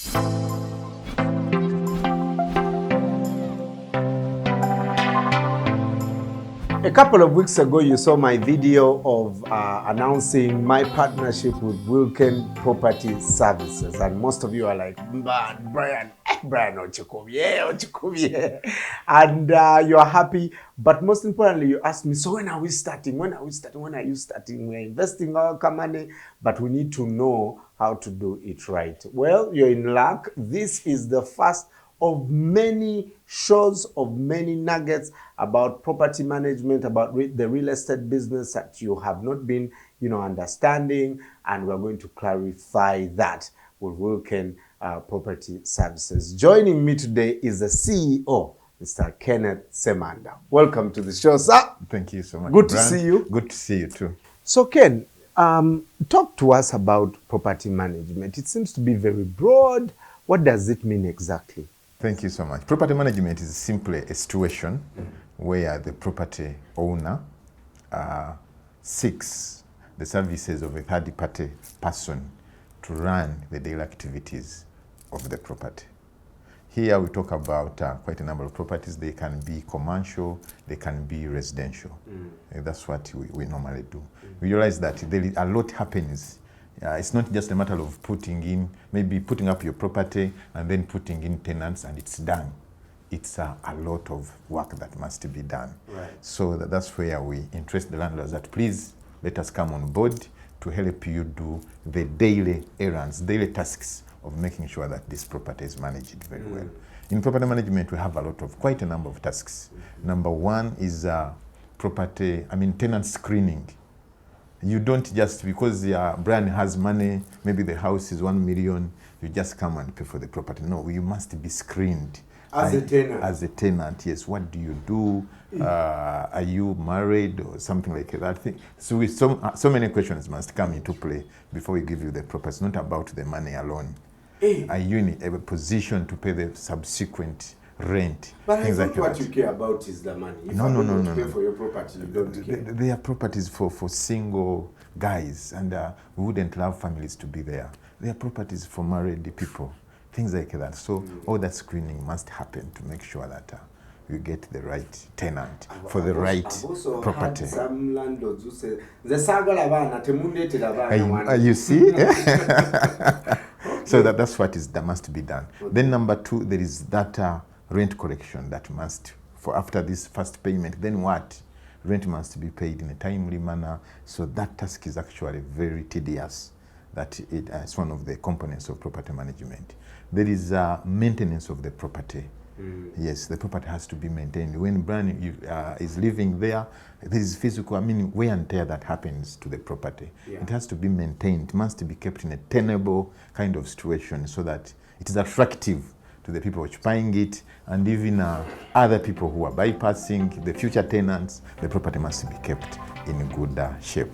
A couple of weeks ago, you saw my video of announcing my partnership with WILKEN Property Services. And most of you are like, Brian, Ochikubye. And you're happy. But most importantly, you asked me, so when are we starting? When are we starting? When are you starting? We're investing our money, but we need to know how to do it right. Well, you're in luck. This is the first of many shows, of many nuggets about property management, about the real estate business that you have not been, understanding, and we're going to clarify that with WILKEN Property Services. Joining me today is the CEO, Mr. Kenneth Semanda. Welcome to the show, sir. Thank you so much. Good to see you. Good to see you too. So, Ken, talk to us about property management. It seems to be very broad. What does it mean exactly? Thank you so much. Property management is simply a situation where the property owner seeks the services of a third-party person to run the daily activities of the property. Here we talk about quite a number of properties. They can be commercial, they can be residential. That's what we normally do. We realize that a lot happens. It's not just a matter of maybe putting up your property and then putting in tenants and it's done. It's a lot of work that must be done. Right. So that's where we interest the landlords that please let us come on board to help you do the daily errands, daily tasks of making sure that this property is managed very well. In property management, we have quite a number of tasks. Number one is tenant screening. You don't just, because your brand has money, maybe the house is 1 million, you just come and pay for the property. No, you must be screened. As a tenant? As a tenant, yes. What do you do? Are you married or something like that? So so many questions must come into play before we give you the property. It's not about the money alone. Are you in a position to pay the subsequent rent? But I think what you care about is the money. If you pay for your property, you don't care. They are properties for single guys, and we wouldn't allow families to be there. They are properties for married people, things like that. So all that screening must happen to make sure that you get the right tenant for the right property. Had some landlords who say, you see? So that's what that must be done. Okay. Then number two, there is that rent collection that must, after this first payment, then what? Rent must be paid in a timely manner. So that task is actually very tedious. That it's one of the components of property management. There is maintenance of the property. Yes, the property has to be maintained. When Brian is living there, there is physical, wear and tear that happens to the property. Yeah. It has to be maintained. It must be kept in a tenable kind of situation so that it is attractive to the people occupying it, and even other people who are bypassing, the future tenants. The property must be kept in good shape.